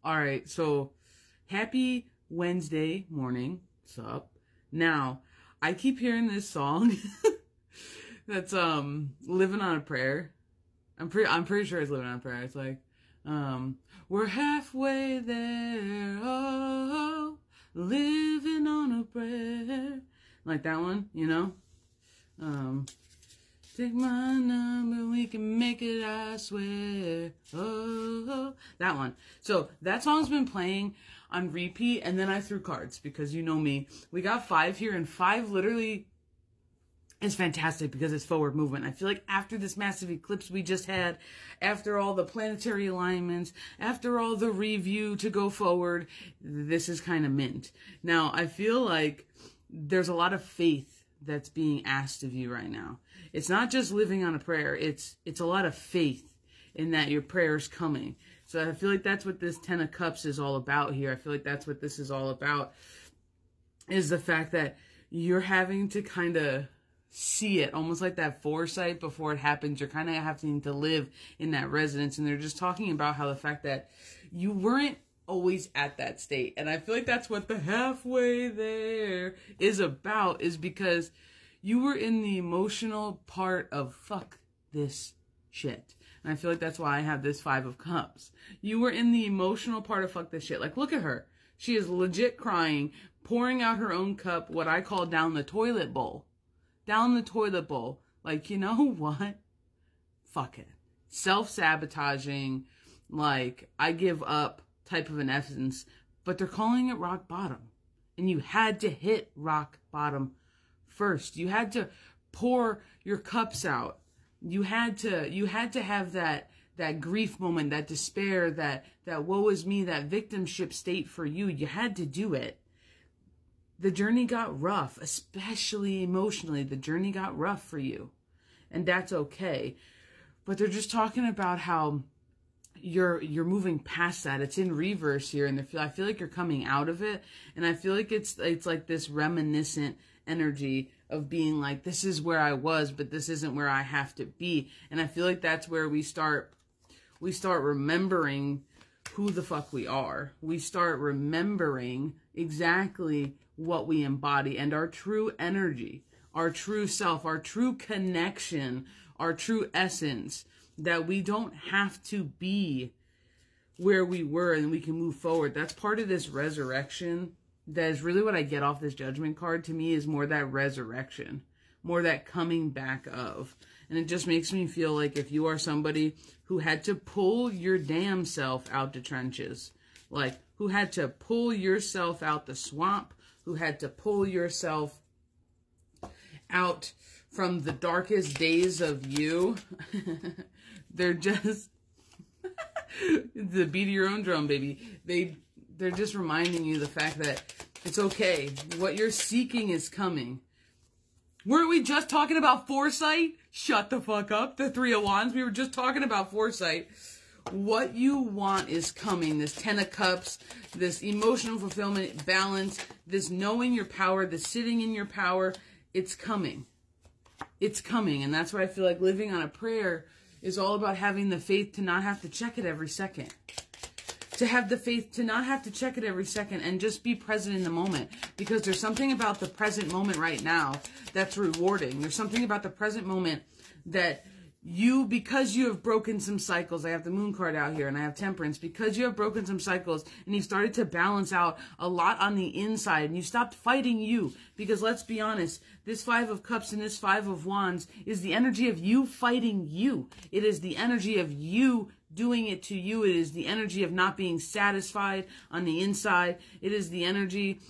All right, so happy Wednesday morning. Sup? Now, I keep hearing this song that's Living on a Prayer. I'm pretty sure it's Living on a Prayer. It's like we're halfway there, oh, living on a prayer. Like that one, you know? Take my number, we can make it, I swear. Oh, that one. So that song's been playing on repeat, and then I threw cards because you know me. We got 5 here, and 5 literally is fantastic because it's forward movement. I feel like after this massive eclipse we just had, after all the planetary alignments, after all the review to go forward, this is kind of mint. Now, I feel like there's a lot of faith that's being asked of you right now. It's not just living on a prayer. It's a lot of faith in that your prayer is coming. So I feel like that's what this 10 of Cups is all about here. I feel like that's what this is all about, is the fact that you're having to kind of see it, almost like that foresight before it happens. You're kind of having to live in that resonance. And they're just talking about how the fact that you weren't always at that state. And I feel like that's what the halfway there is about, is because you were in the emotional part of fuck this shit. And I feel like that's why I have this 5 of Cups. You were in the emotional part of fuck this shit. Like, look at her. She is legit crying, pouring out her own cup, what I call down the toilet bowl. Down the toilet bowl. Like, you know what? Fuck it. Self-sabotaging, like, I give up type of an essence, but they're calling it rock bottom. And you had to hit rock bottom first. You had to pour your cups out. You had to have that grief moment, that despair, that woe is me, that victimship state for you. You had to do it. The journey got rough, especially emotionally. The journey got rough for you, and that's okay. But they're just talking about how you're moving past that. It's in reverse here, and I feel like you're coming out of it. And I feel like it's like this reminiscent energy of being like, this is where I was, but this isn't where I have to be. And I feel like that's where we start remembering who the fuck we are. We start remembering exactly what we embody and our true energy, our true self, our true connection, our true essence, that we don't have to be where we were and we can move forward. That's part of this resurrection. That is really what I get off this Judgment card. To me, is more that resurrection, more that coming back of. And it just makes me feel like if you are somebody who had to pull your damn self out the trenches, like who had to pull yourself out the swamp, who had to pull yourself out from the darkest days of you, they're just the beat of your own drum, baby. They're just reminding you the fact that it's okay. What you're seeking is coming. Weren't we just talking about foresight? Shut the fuck up. The 3 of Wands. We were just talking about foresight. What you want is coming. This 10 of Cups, this emotional fulfillment, balance, this knowing your power, this sitting in your power. It's coming. It's coming. And that's why I feel like living on a prayer is all about having the faith to not have to check it every second. To have the faith to not have to check it every second and just be present in the moment. Because there's something about the present moment right now that's rewarding. There's something about the present moment that because you have broken some cycles, I have the Moon card out here and I have Temperance, because you have broken some cycles and you've started to balance out a lot on the inside and you stopped fighting you. Because let's be honest, this 5 of Cups and this 5 of Wands is the energy of you fighting you. It is the energy of you doing it to you. It is the energy of not being satisfied on the inside. It is the energy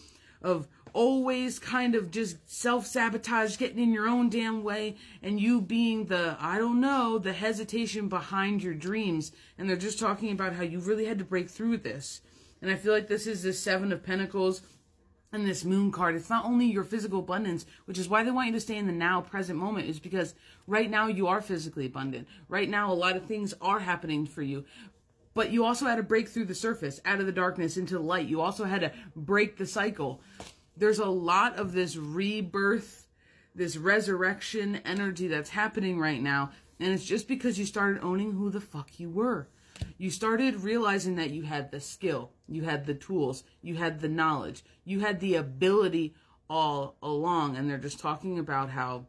of always kind of just self-sabotage, getting in your own damn way, and you being the hesitation behind your dreams. And they're just talking about how you really had to break through this. And I feel like this is the 7 of Pentacles and this Moon card. It's not only your physical abundance, which is why they want you to stay in the now present moment, is because right now you are physically abundant. Right now, a lot of things are happening for you. But you also had to break through the surface, out of the darkness into the light. You also had to break the cycle. There's a lot of this rebirth, this resurrection energy that's happening right now. And it's just because you started owning who the fuck you were. You started realizing that you had the skill, you had the tools, you had the knowledge, you had the ability all along. And they're just talking about how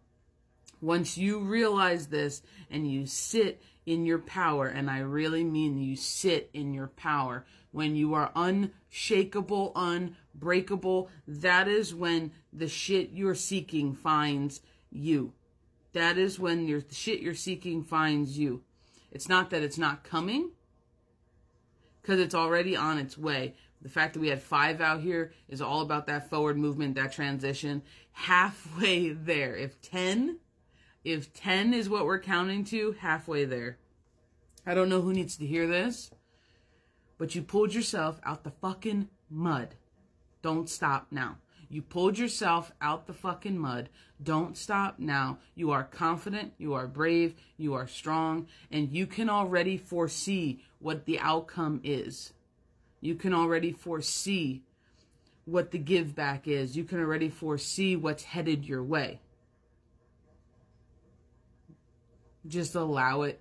once you realize this and you sit in your power, and I really mean you sit in your power, when you are unshakable, unbreakable, that is when the shit you're seeking finds you. That is when the shit you're seeking finds you. It's not that it's not coming, because it's already on its way. The fact that we had 5 out here is all about that forward movement, that transition. Halfway there. If 10 is what we're counting to, halfway there. I don't know who needs to hear this, but you pulled yourself out the fucking mud. Don't stop now. You pulled yourself out the fucking mud. Don't stop now. You are confident, you are brave, you are strong, and you can already foresee what the outcome is. You can already foresee what the give back is. You can already foresee what's headed your way. Just allow it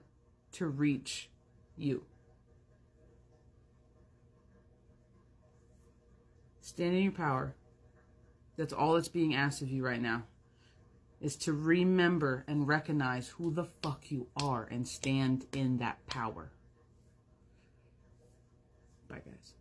to reach you. Stand in your power. That's all that's being asked of you right now, is to remember and recognize who the fuck you are and stand in that power. Bye, guys.